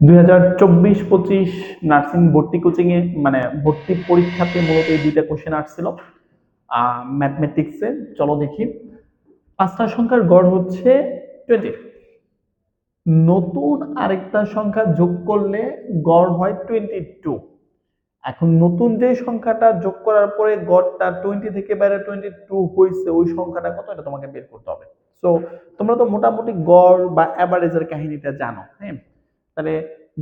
2024-25 nursing ভর্তি coaching এ মানে ভর্তি পরীক্ষাতে মূলত এই দুইটা কোশ্চেন আসছিল ম্যাথমেটিক্সে। চলো দেখি। পাঁচটা সংখ্যার গড় হচ্ছে 20। নতুন আরেকটা সংখ্যা যোগ করলে গড় হয় 22। এখন নতুন যে সংখ্যাটা যোগ করার পরে গড়টা 20 থেকে বাইরে 22 হয়েছে, ওই সংখ্যাটা কত এটা তোমাকে বের করতে হবে। সো তোমরা তো মোটামুটি গড় বা অ্যাভারেজের কাহিনীটা জানো, হ্যাঁ? তাহলে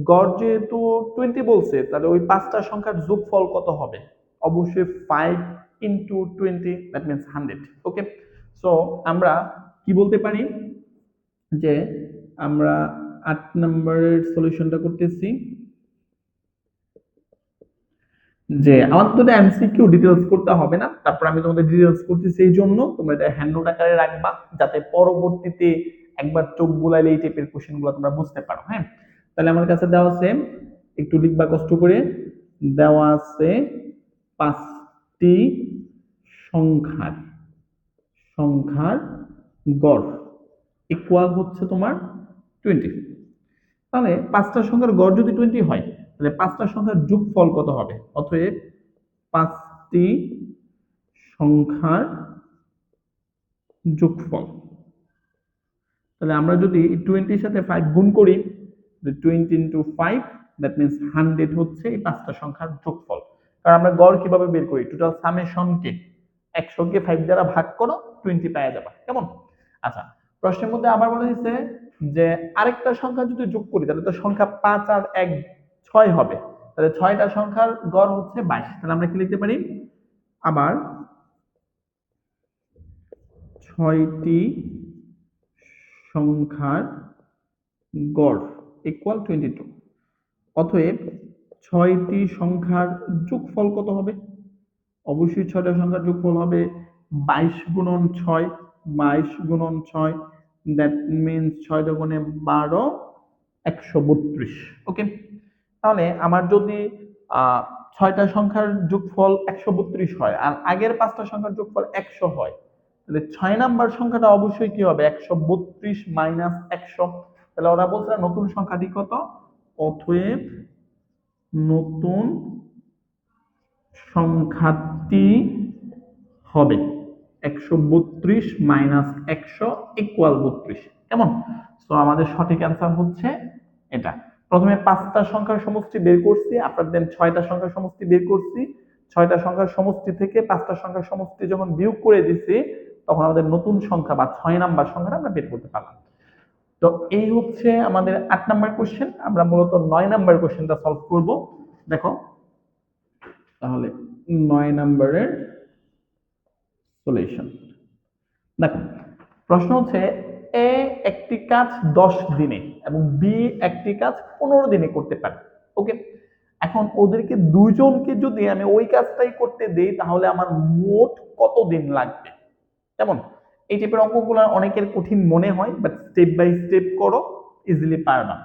গড় যেহেতু 20 বলছে, তাহলে ওই পাঁচটা সংখ্যার যোগফল কত হবে? অবশ্যই 5 into 20, that means 100। Okay, so আমরা কি বলতে পারি যে আমরা 8 নম্বরের সলিউশনটা করতেছি, যে আমার তো এমসিকিউ ডিটেইলস করতে হবে না, তারপর আমি তোমাদের ডিটেইলস করতেছি, এই জন্য তোমরা এটা হ্যান্ড নোট আকারে রাখবা, যাতে পরবর্তীতে একবার চোখ বুলাইলে এই টাইপের কোশ্চেনগুলো তোমরা বুঝতে পারো। হ্যাঁ, তাহলে আমার কাছে দেওয়া আছে, একটু লিখবা কষ্ট করে। দেওয়া আছে পাঁচটি সংখ্যার সংখ্যার গড় ইকুয়াল হচ্ছে তোমার 20। তাহলে পাঁচটা সংখ্যার গড় যদি 20 হয়, তাহলে পাঁচটা সংখ্যার যোগফল কত হবে? অতএব পাঁচটি সংখ্যার যোগফল, তাহলে আমরা যদি 20 সাথে 5 গুণ করি, 20 ইন্টু 5, দ্যাট মিনস 100 হচ্ছে এই পাঁচটা সংখ্যার যোগফল। কারণ আমরা গড় কিভাবে বের করি? টোটাল সামেশনকে 100 কে 5 দ্বারা ভাগ করো, 20 পাওয়া যাবে। কেমন? আচ্ছা, প্রশ্নের মধ্যে আবার বলা হয়েছে যে আরেকটা সংখ্যা যদি যোগ করি, তাহলে তো সংখ্যা 5 আর 1 6 হবে। তাহলে 6টা সংখ্যার গড় হচ্ছে 22। তাহলে আমরা কি লিখতে পারি? আবার 6টি সংখ্যার গড় ইকুয়াল 22। অতএব 6টি সংখ্যার যোগফল কত হবে? অবশ্যই 6টা সংখ্যার যোগফল হবে 22 গুণন 6, 22 গুণন 6, দ্যাট মিনস 6 দুগুণে 12, 132। ওকে, তাহলে আমার যদি 6টা সংখ্যার যোগফল 132 হয় আর আগের পাঁচটা সংখ্যার যোগফল 100 হয়, তাহলে 6 নাম্বার সংখ্যাটা অবশ্যই কি হবে? 132 মাইনাস 100। তাহলে ওরা বলছে নতুন সংখ্যাটি কত? অতএব নতুন সংখ্যাটি হবে 132 মাইনাস 100 ইকুয়াল 32। কেমন? তো আমাদের সঠিক অ্যান্সার হচ্ছে এটা। প্রথমে পাঁচটা সংখ্যার সমষ্টি বের করছি, আপনার দেন 6টা সংখ্যার সমষ্টি বের করছি। 6টা সংখ্যার সমষ্টি থেকে পাঁচটা সংখ্যার সমষ্টি যখন বিয়োগ করে দিছি, তখন আমাদের নতুন সংখ্যা বা 6 নাম্বার সংখ্যাটা আমরা বের করতে পারলাম। তো এই হচ্ছে আমাদের 8 নাম্বার কোশ্চেন। আমরা মূলত 9 নাম্বার কোশ্চেনটা সলভ করব। দেখো, তাহলে 9 নাম্বারের সলিউশন দেখো। প্রশ্ন হচ্ছে, এ একটি কাজ 10 দিনে এবং বি একটি কাজ 15 দিনে করতে পারে। ওকে, এখন ওদেরকে দুইজনকে যদি আমি ওই কাজটাই করতে দেই, তাহলে আমার মোট কত দিন লাগবে? কেমন? এই টাইপের অঙ্কগুলো অনেকের কঠিন মনে হয়, বাট স্টেপ বাই স্টেপ করো, ইজিলি পারবা।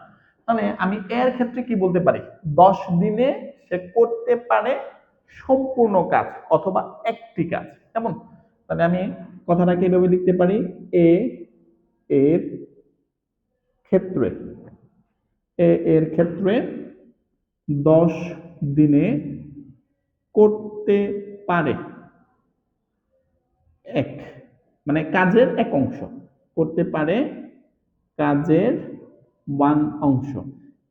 তাহলে আমি এর ক্ষেত্রে কি বলতে পারি? 10 দিনে সে করতে পারে সম্পূর্ণ কাজ অথবা একটি কাজ। কেমন? তাহলে আমি কথাটাকে এভাবে লিখতে পারি, এ এর ক্ষেত্রে এর ক্ষেত্রে 10 দিনে করতে পারে এক, মানে কাজের এক অংশ করতে পারে, কাজের ওয়ান অংশ।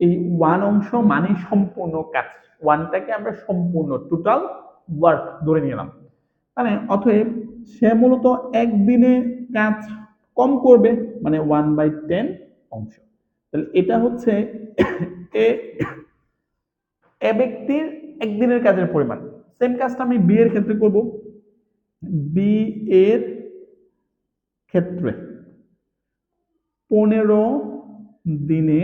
এই ওয়ান অংশ মানে সম্পূর্ণ কাজ, ওয়ানটাকে আমরা সম্পূর্ণ টোটাল ওয়ার্ক ধরে নিলাম। মানে অতএব সে মূলত একদিনে কাজ কম করবে, মানে 1/10 অংশ। তাহলে এটা হচ্ছে এ এ ব্যক্তির একদিনের কাজের পরিমাণ। সেম কাজটা আমি বি এর ক্ষেত্রে করব। বি এর ক্ষেত্রে 15 দিনে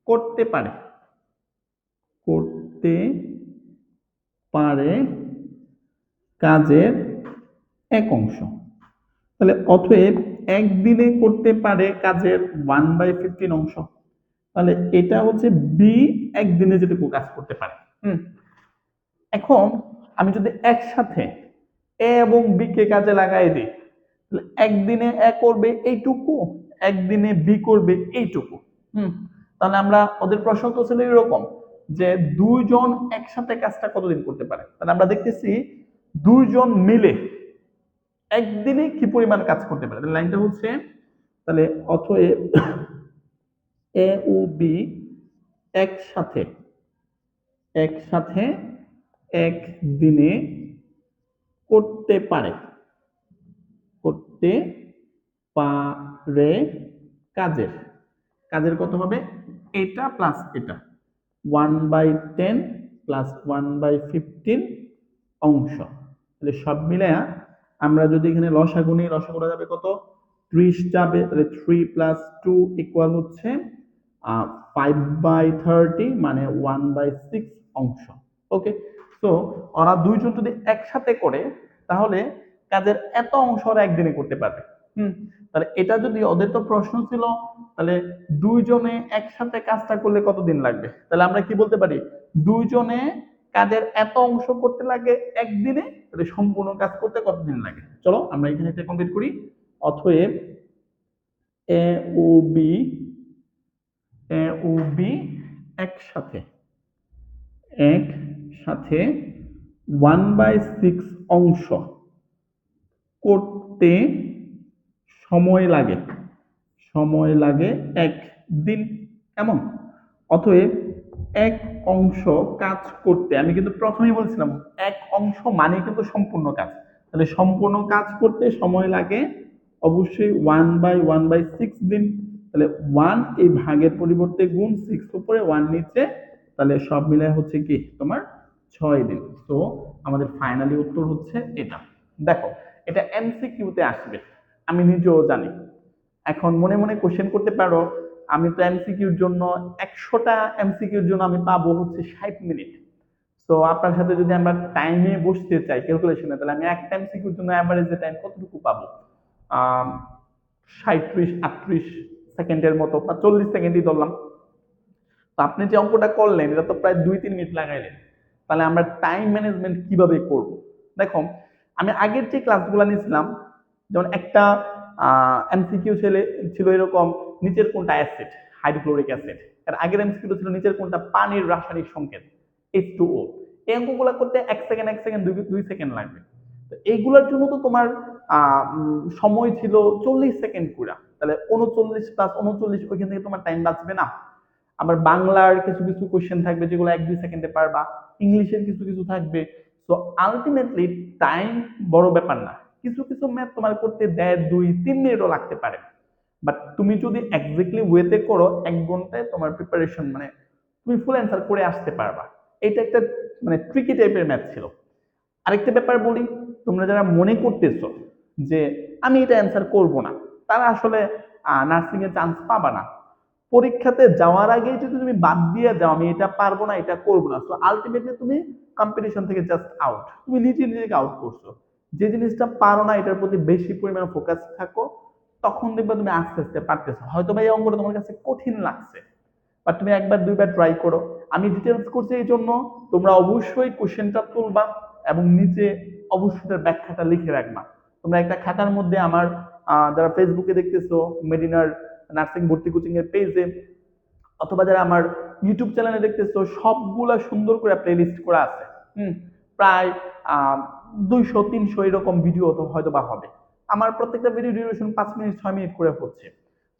করতে পারে করতে পারে কাজের এক অংশ। তাহলে অতএব একদিনে করতে পারে কাজের 1/15 অংশ। তাহলে এটা হচ্ছে বি একদিনে যেটুকু কাজ করতে পারে। এখন আমি যদি একসাথে এ এবং বি কে কাজে লাগাই দিই, তাহলে একদিনে এ করবে এইটুকু, একদিনে বি করবে এইটুকু। তাহলে আমরা ওদের প্রশ্ন তো ছিল এরকম যে দুইজন একসাথে কাজটা কতদিন করতে পারে, তাহলে আমরা দেখতেছি দুইজন মিলে একদিনে কি পরিমাণ কাজ করতে পারে। লাইনটা হচ্ছে তাহলে অতএব এ ও বি একসাথে একসাথে একদিনে করতে পারে করতে পারে কাজের কাজের কত হবে, এটা প্লাস এটা 1/10 প্লাস 1/15 অংশ। তাহলে সব মিলে আমরা যদি এখানে লসাগু নিই, লসাগু যাবে কত, 30 যাবে, তাহলে 3 প্লাস 2 ইকুয়াল হচ্ছে 5/30 মানে 1/6 অংশ। ওকে, তো ওরা দুইজন যদি একসাথে করে তাহলে কাজের এত অংশ ওরা একদিনে করতে পারবে। তাহলে এটা যদি ওদের তো প্রশ্ন ছিল তাহলে দুইজনে একসাথে কাজটা করলে কতদিন লাগবে, তাহলে আমরা কি বলতে পারি, দুইজনে কাজের এত অংশ করতে লাগে একদিনে, তাহলে সম্পূর্ণ কাজ করতে কতদিন লাগে। চলো আমরা এখানে এটা কমপ্লিট করি। অতএব এ ও বি একসাথে একসাথে 1/6 অংশ করতে সময় লাগে একদিন। কেমন, অতএব এক অংশ কাজ করতে, আমি কিন্তু প্রথমেই বলছিলাম এক অংশ মানে কিন্তু সম্পূর্ণ কাজ, তাহলে সম্পূর্ণ কাজ করতে সময় লাগে অবশ্যই 1/6 দিন। তাহলে 1 এই ভাগের পরিবর্তে গুণ, 6 উপরে 1 নিচে, তাহলে সব মিলে হচ্ছে কি তোমার 6 দিন। তো আমাদের ফাইনালি উত্তর হচ্ছে এটা। দেখো এটা এমসিকিউতে আসবে, আমি নিজেও জানি। এখন মনে মনে কোশ্চেন করতে পারো, আমি তো এমসিকিউর জন্য 100টা এমসিকিউর জন্য আমি পাবো হচ্ছে 60 মিনিট। তো আপনার সাথে যদি আমরা টাইমে বসতে চাই ক্যালকুলেশনে, তাহলে আমি একটা এমসিকিউর জন্য অ্যাভারেজে টাইম কতটুকু পাবো, 37-38 সেকেন্ডের মতো, বা 40 সেকেন্ডই ধরলাম। তো আপনি যে অঙ্কটা করলেন এটা তো প্রায় 2-3 মিনিট লাগাইলেন, তাহলে আমরা টাইম ম্যানেজমেন্ট কিভাবে করব। দেখো আমি আগের যে ক্লাসগুলো নিয়েছিলাম, যেমন একটা এমসিকিউ ছিল এরকম, নিচের কোনটা অ্যাসিড, হাইড্রোক্লোরিক অ্যাসিড। এর আগের এমসিকিউ ছিল নিচের কোনটা পানির রাসায়নিক সংকেত, H2O। এই অঙ্কগুলো করতে 1 সেকেন্ড 1 সেকেন্ড 2 সেকেন্ড লাগবে। তো এইগুলোর জন্য তো তোমার সময় ছিল 40 সেকেন্ড পুরা, তাহলে 39 প্লাস 39 ওইখান থেকে তোমার টাইম বাঁচবে না। আবার বাংলার কিছু কিছু কোশ্চেন থাকবে যেগুলো 1-2 সেকেন্ডে পারবা, ইংলিশের কিছু কিছু থাকবে। সো আলটিমেটলি টাইম বড় ব্যাপার না, কিছু কিছু ম্যাথ তোমার করতে 1.5-2-3 মিনিটও লাগতে পারে, বাট তুমি যদি এক্স্যাক্টলি ওয়েতে করো 1 ঘন্টায় তোমার প্রিপারেশন মানে তুমি ফুল অ্যান্সার করে আসতে পারবা। এটা একটা মানে ট্রিকি টাইপের ম্যাথ ছিল। আরেকটা ব্যাপার বলি, তোমরা যারা মনে করতেছো যে আমি এটা অ্যান্সার করব না, তারা আসলে নার্সিং এ চান্স পাবা না। পরীক্ষাতে যাওয়ার আগেই যদি তুমি বাদ দিয়ে যাও আমি এটা পারবো না এটা করবো না, তো আলটিমেটলি তুমি কম্পিটিশন থেকে জাস্ট আউট, তুমি নিজেকে আউট করছো। যে জিনিসটা পারো না এটার প্রতি বেশি পরিমাণে ফোকাস থাকো, তখন দেখবে তুমি আস্তে আস্তে পারতেছো। হয়তো বা এই অঙ্কটা তোমার কাছে কঠিন লাগছে, বাট তুমি একবার দুইবার ট্রাই করো। আমি ডিটেলস করছি এই জন্য তোমরা অবশ্যই কোশ্চেনটা তুলবা এবং নিচে অবশ্যই তার ব্যাখ্যাটা লিখে রাখবা। তোমরা একটা খাতার মধ্যে আমার যারা ফেসবুকে দেখতেছো মেডিনার নার্সিং ভর্তি কোচিং এর পেজে, অথবা যারা আমার ইউটিউব চ্যানেলে দেখতেছো, সবগুলা সুন্দর করে প্লেলিস্ট করা আছে। প্রায় 200-300 এরকম ভিডিও তো হয়তো বা হবে। আমার প্রত্যেকটা ভিডিও ডিউরেশন 5 মিনিট 6 মিনিট করে হচ্ছে।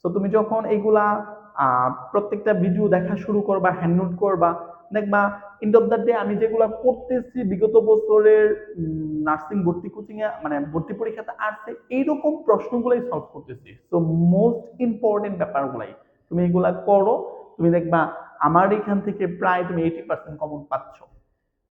তো তুমি যখন এইগুলা প্রত্যেকটা ভিডিও দেখা শুরু করবা, হ্যান্ড নোট করবা, দেখবা এন্ড অফ দ্য ডে আমি যেগুলা করতেছি বিগত বছরের নার্সিং ভর্তি কোচিং এ মানে ভর্তি পরীক্ষাতে আসছে এইরকম প্রশ্নগুলাই সলভ করতেছি। তো মোস্ট ইম্পর্টেন্ট ব্যাপারগুলাই তুমি এগুলা করো, তুমি দেখবা আমার এখান থেকে প্রায় তুমি 80% কমন পাচ্ছ।